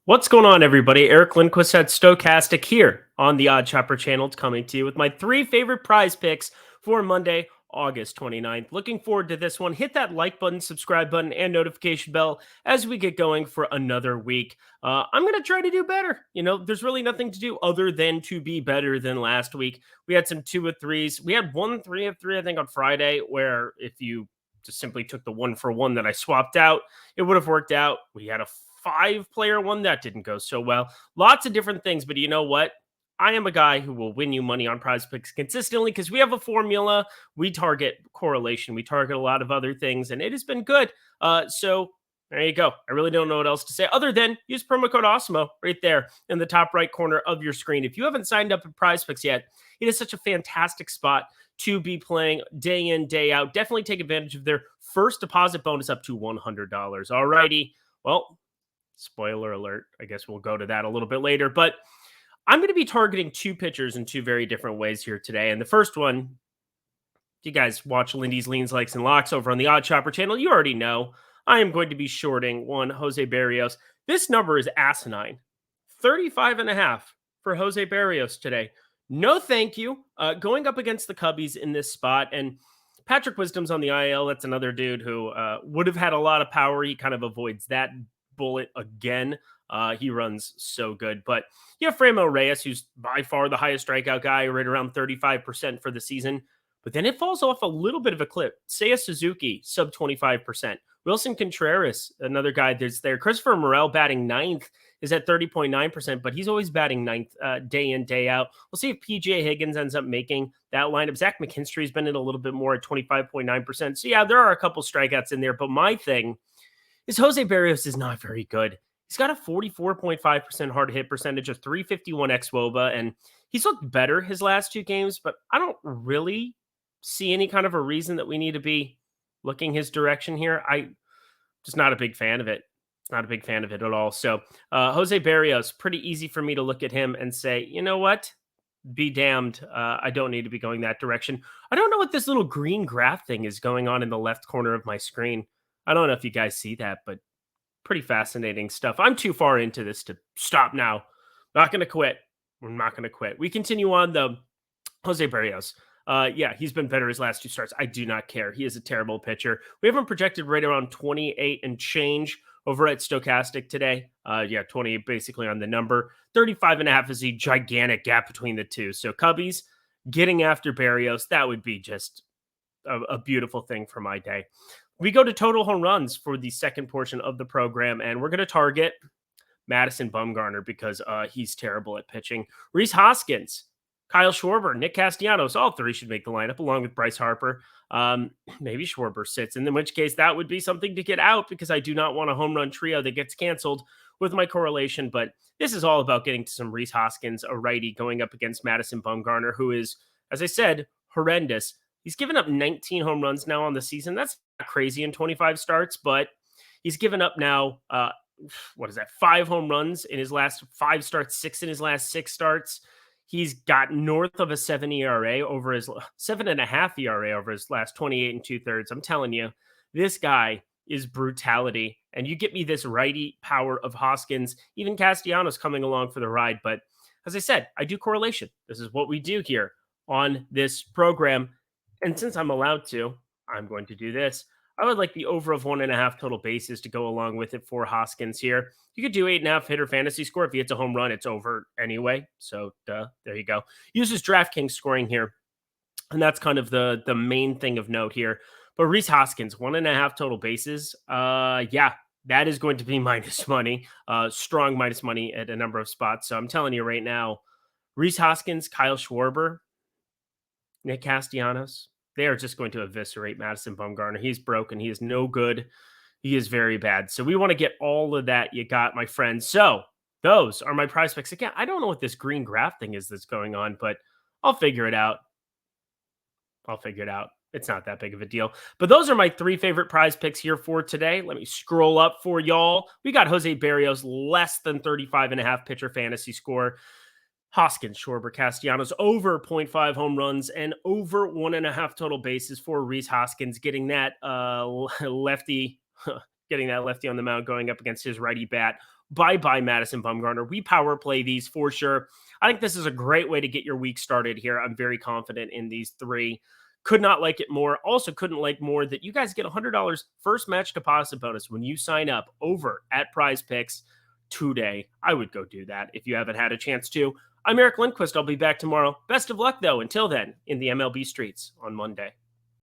What's going on, everybody? Eric Lindquist at Stochastic here on the Odd Chopper channel, coming to you with my three favorite prize picks for Monday, August 29th. Looking forward to this one. Hit that like button, subscribe button, and notification bell as we get going for another week. I'm going to try to do better. There's really nothing to do other than to be better than last week. We had some 2 of 3s. We had 1 3 of 3, I think, on Friday, where if you just simply took the 1-for-1 that I swapped out, it would have worked out. We had a 5-player one that didn't go so well. Lots of different things, but you know what? I am a guy who will win you money on prize picks consistently because we have a formula. We target correlation. We target a lot of other things, and it has been good. So there you go. I really don't know what else to say other than use promo code AWESEMO right there in the top right corner of your screen. If you haven't signed up at Prize Picks yet, it is such a fantastic spot to be playing day in, day out. Definitely take advantage of their first deposit bonus up to $100. All righty. Well, spoiler alert. I guess we'll go to that a little bit later. But I'm going to be targeting 2 pitchers in 2 very different ways here today. And the first one, if you guys watch Lindy's Leans, Likes, and Locks over on the Odd Chopper channel, you already know I am going to be shorting one Jose Berrios. This number is asinine. 35.5 for Jose Berrios today. No thank you. Going up against the Cubbies in this spot. And Patrick Wisdom's on the IL. That's another dude who would have had a lot of power. He kind of avoids that bullet again. He runs so good. But you have Franmil Reyes, who's by far the highest strikeout guy, right around 35% for the season. But then it falls off a little bit of a clip. Seiya Suzuki, sub 25%. Wilson Contreras, another guy that's there. Christopher Morel batting 9th is at 30.9%, but he's always batting 9th day in, day out. We'll see if PJ Higgins ends up making that lineup. Zach McKinstry's been in a little bit more at 25.9%. So yeah, there are a couple strikeouts in there, but my thing is Jose Berrios is not very good. He's got a 44.5% hard hit percentage, of 351 xWOBA, and he's looked better his last 2 games, but I don't really see any kind of a reason that we need to be looking his direction here. I just not a big fan of it. Not a big fan of it at all. So Jose Berrios, pretty easy for me to look at him and say, you know what? Be damned. I don't need to be going that direction. I don't know what this little green graph thing is going on in the left corner of my screen. I don't know if you guys see that, but pretty fascinating stuff. I'm too far into this to stop now. Not going to quit. We're not going to quit. We continue on, though. Jose Berrios. Yeah, he's been better his last 2 starts. I do not care. He is a terrible pitcher. We have him projected right around 28 and change over at Stochastic today. 28 basically on the number. 35.5 is a gigantic gap between the two. So Cubbies getting after Berrios, that would be just a beautiful thing for my day. We go to total home runs for the second portion of the program, and we're going to target Madison Bumgarner because he's terrible at pitching. Rhys Hoskins, Kyle Schwarber, Nick Castellanos, all 3 should make the lineup along with Bryce Harper. Maybe Schwarber sits, in which case that would be something to get out because I do not want a home run trio that gets canceled with my correlation. But this is all about getting to some Rhys Hoskins, a righty, going up against Madison Bumgarner, who is, as I said, horrendous. He's given up 19 home runs now on the season. That's not crazy in 25 starts, but he's given up now, 5 home runs in his last 5 starts, 6 in his last 6 starts. He's got north of a 7 ERA over his 7.5 ERA over his last 28 2/3. I'm telling you, this guy is brutality. And you get me this righty power of Hoskins, even Castellanos coming along for the ride. But as I said, I do correlation. This is what we do here on this program. And since I'm allowed to, I'm going to do this. I would like the over of 1.5 total bases to go along with it for Hoskins here. You could do 8.5 hitter fantasy score. If he hits a home run, it's over anyway. So there you go. Uses DraftKings scoring here. And that's kind of the main thing of note here. But Rhys Hoskins, 1.5 total bases. Yeah, that is going to be minus money. Strong minus money at a number of spots. So I'm telling you right now, Rhys Hoskins, Kyle Schwarber, Nick Castellanos, they are just going to eviscerate Madison Bumgarner. He's broken. He is no good. He is very bad. So we want to get all of that you got, my friends. So those are my prize picks. Again, I don't know what this green graph thing is that's going on, but I'll figure it out. It's not that big of a deal. But those are my 3 favorite prize picks here for today. Let me scroll up for y'all. We got Jose Berrios, less than 35.5 pitcher fantasy score. Hoskins, Schwarber, Castellanos, over 0.5 home runs and over 1.5 total bases for Rhys Hoskins, getting that lefty on the mound going up against his righty bat. Bye-bye, Madison Bumgarner. We power play these for sure. I think this is a great way to get your week started here. I'm very confident in these three. Could not like it more. Also couldn't like more that you guys get $100 first match deposit bonus when you sign up over at PrizePicks Today. I would go do that if you haven't had a chance to. I'm Eric Lindquist. I'll be back tomorrow. Best of luck, though, until then, in the MLB streets on Monday.